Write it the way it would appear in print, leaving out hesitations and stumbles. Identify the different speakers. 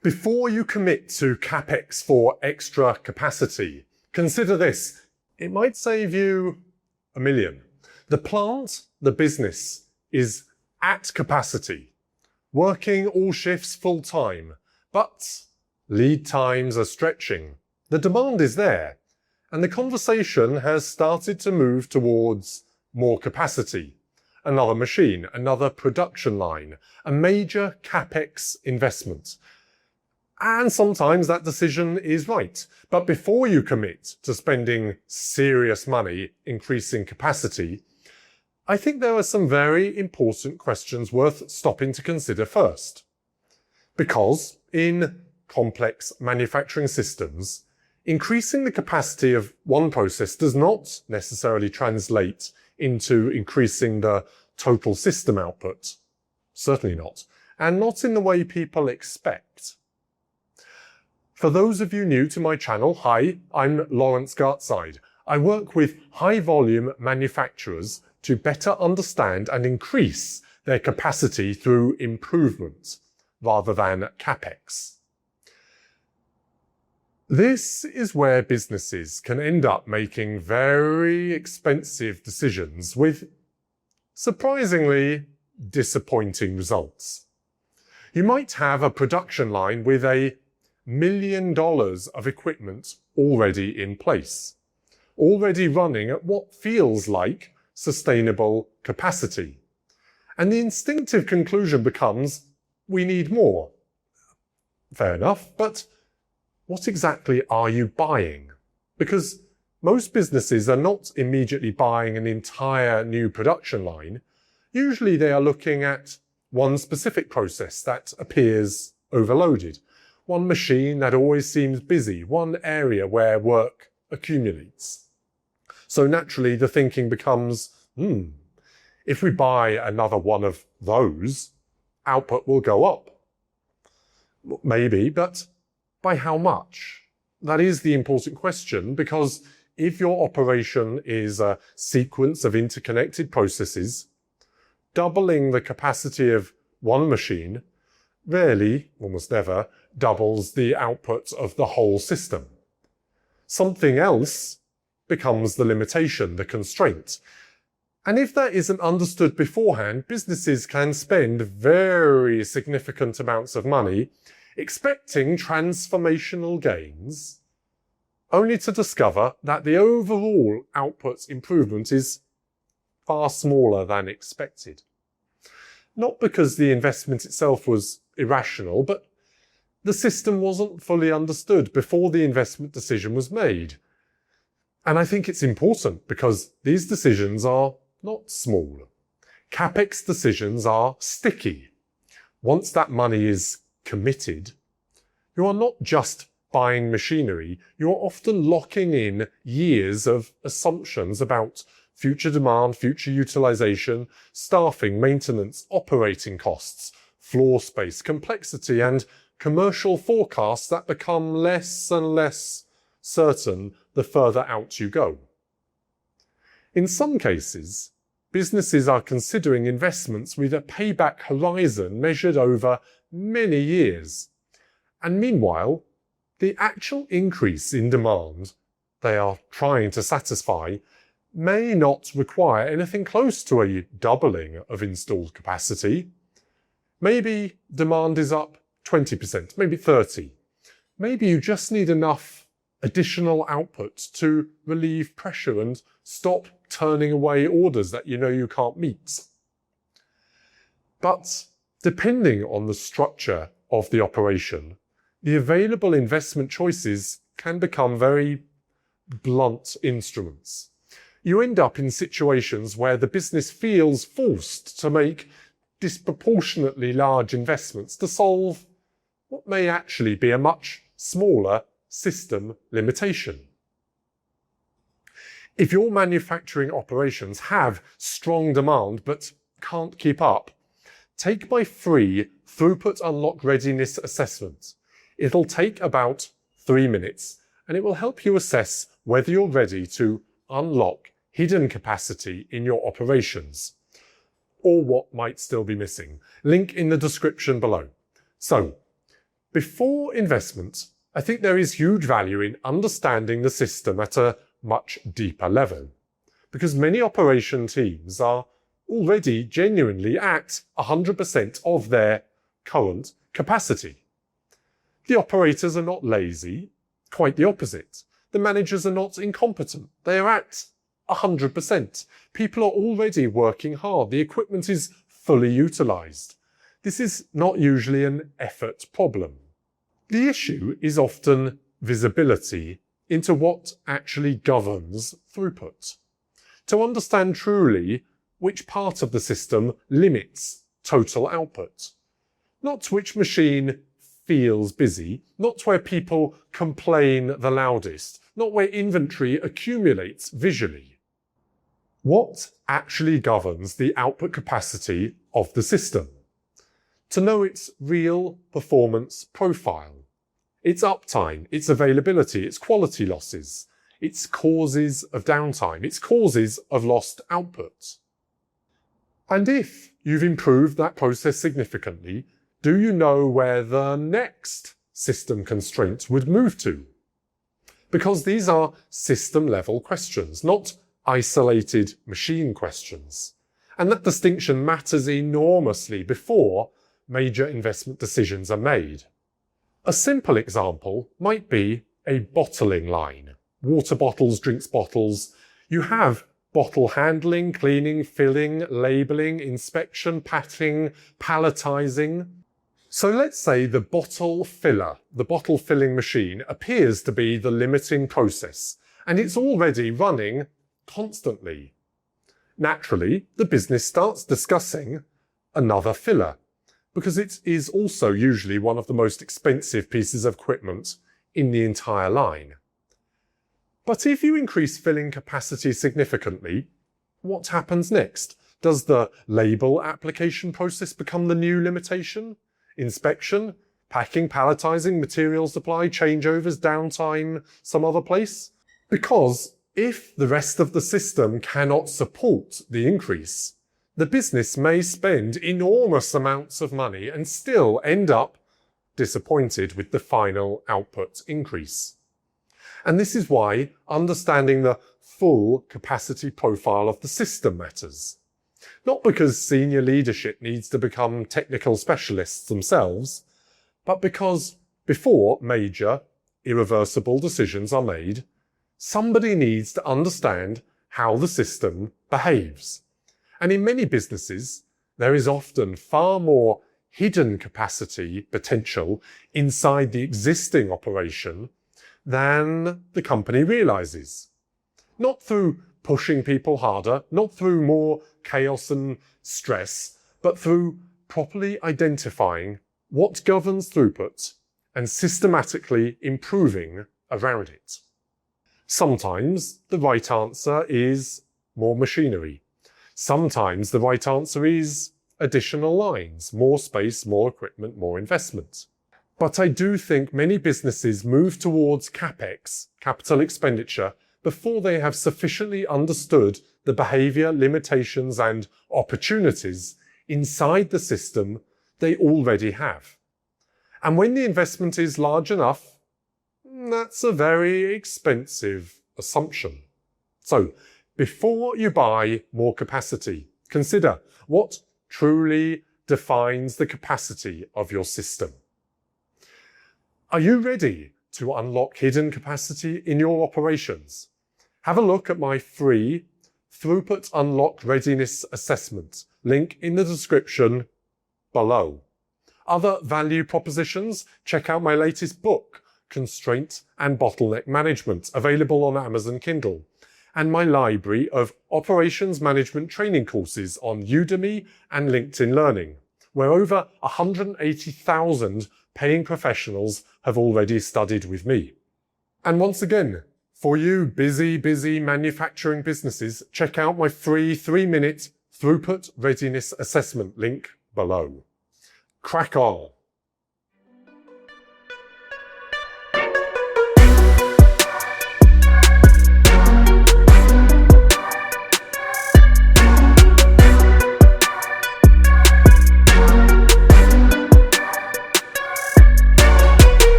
Speaker 1: Before you commit to Capex for extra capacity, consider this. It might save you $1 million. The plant, the business, is at capacity, working all shifts full time, but lead times are stretching. The demand is there, and the conversation has started to move towards more capacity. Another machine, another production line, a major Capex investment. And sometimes that decision is right. But before you commit to spending serious money increasing capacity, I think there are some very important questions worth stopping to consider first. Because in complex manufacturing systems, increasing the capacity of one process does not necessarily translate into increasing the total system output. Certainly not. And not in the way people expect. For those of you new to my channel, hi, I'm Lawrence Gartside. I work with high-volume manufacturers to better understand and increase their capacity through improvement rather than Capex. This is where businesses can end up making very expensive decisions with surprisingly disappointing results. You might have a production line with $1 million of equipment already in place, already running at what feels like sustainable capacity. And the instinctive conclusion becomes, we need more. Fair enough, but what exactly are you buying? Because most businesses are not immediately buying an entire new production line. Usually they are looking at one specific process that appears overloaded, one machine that always seems busy, one area where work accumulates. So naturally the thinking becomes, if we buy another one of those, output will go up. Maybe, but by how much? That is the important question, because if your operation is a sequence of interconnected processes, doubling the capacity of one machine rarely, almost never, doubles the output of the whole system. Something else becomes the limitation, the constraint. And if that isn't understood beforehand, businesses can spend very significant amounts of money expecting transformational gains, only to discover that the overall output improvement is far smaller than expected. Not because the investment itself was irrational, but the system wasn't fully understood before the investment decision was made. And I think it's important because these decisions are not small. Capex decisions are sticky. Once that money is committed, you are not just buying machinery, you're often locking in years of assumptions about future demand, future utilization, staffing, maintenance, operating costs, floor space, complexity, and commercial forecasts that become less and less certain the further out you go. In some cases, businesses are considering investments with a payback horizon measured over many years. And meanwhile, the actual increase in demand they are trying to satisfy may not require anything close to a doubling of installed capacity. Maybe demand is up 20%, maybe 30%. Maybe you just need enough additional output to relieve pressure and stop turning away orders that you know you can't meet. But depending on the structure of the operation, the available investment choices can become very blunt instruments. You end up in situations where the business feels forced to make disproportionately large investments to solve what may actually be a much smaller system limitation. If your manufacturing operations have strong demand but can't keep up, take my free Throughput Unlock Readiness Assessment. It'll take about 3 minutes and it will help you assess whether you're ready to unlock hidden capacity in your operations, or what might still be missing. Link in the description below. So, Before investment, I think there is huge value in understanding the system at a much deeper level, because many operation teams are already genuinely at 100% of their current capacity. The operators are not lazy, quite the opposite. The managers are not incompetent, they are at 100%. People are already working hard, the equipment is fully utilised. This is not usually an effort problem. The issue is often visibility into what actually governs throughput. To understand truly which part of the system limits total output. Not which machine feels busy, not where people complain the loudest, not where inventory accumulates visually. What actually governs the output capacity of the system? To know its real performance profile, its uptime, its availability, its quality losses, its causes of downtime, its causes of lost output. And if you've improved that process significantly, do you know where the next system constraint would move to? Because these are system-level questions, not isolated machine questions. And that distinction matters enormously before major investment decisions are made. A simple example might be a bottling line. Water bottles, drinks bottles. You have bottle handling, cleaning, filling, labelling, inspection, packing, palletizing. So let's say the bottle filler, the bottle filling machine, appears to be the limiting process, and it's already running constantly. Naturally, the business starts discussing another filler, because it is also usually one of the most expensive pieces of equipment in the entire line. But if you increase filling capacity significantly, what happens next? Does the label application process become the new limitation? Inspection, packing, palletizing, material supply, changeovers, downtime, some other place? Because if the rest of the system cannot support the increase, the business may spend enormous amounts of money and still end up disappointed with the final output increase. And this is why understanding the full capacity profile of the system matters. Not because senior leadership needs to become technical specialists themselves, but because before major, irreversible decisions are made, somebody needs to understand how the system behaves. And in many businesses, there is often far more hidden capacity potential inside the existing operation than the company realizes. Not through pushing people harder, not through more chaos and stress, but through properly identifying what governs throughput and systematically improving around it. Sometimes the right answer is more machinery. Sometimes the right answer is additional lines, more space, more equipment, more investment. But I do think many businesses move towards Capex, capital expenditure, before they have sufficiently understood the behaviour, limitations and opportunities inside the system they already have. And when the investment is large enough, that's a very expensive assumption. So, before you buy more capacity, consider what truly defines the capacity of your system. Are you ready to unlock hidden capacity in your operations? Have a look at my free Throughput Unlock Readiness Assessment, link in the description below. Other value propositions? Check out my latest book, Constraint and Bottleneck Management, available on Amazon Kindle, and my library of operations management training courses on Udemy and LinkedIn Learning, where over 180,000 paying professionals have already studied with me. And once again, for you busy manufacturing businesses, check out my free 3-minute Throughput Readiness Assessment link below. Crack on!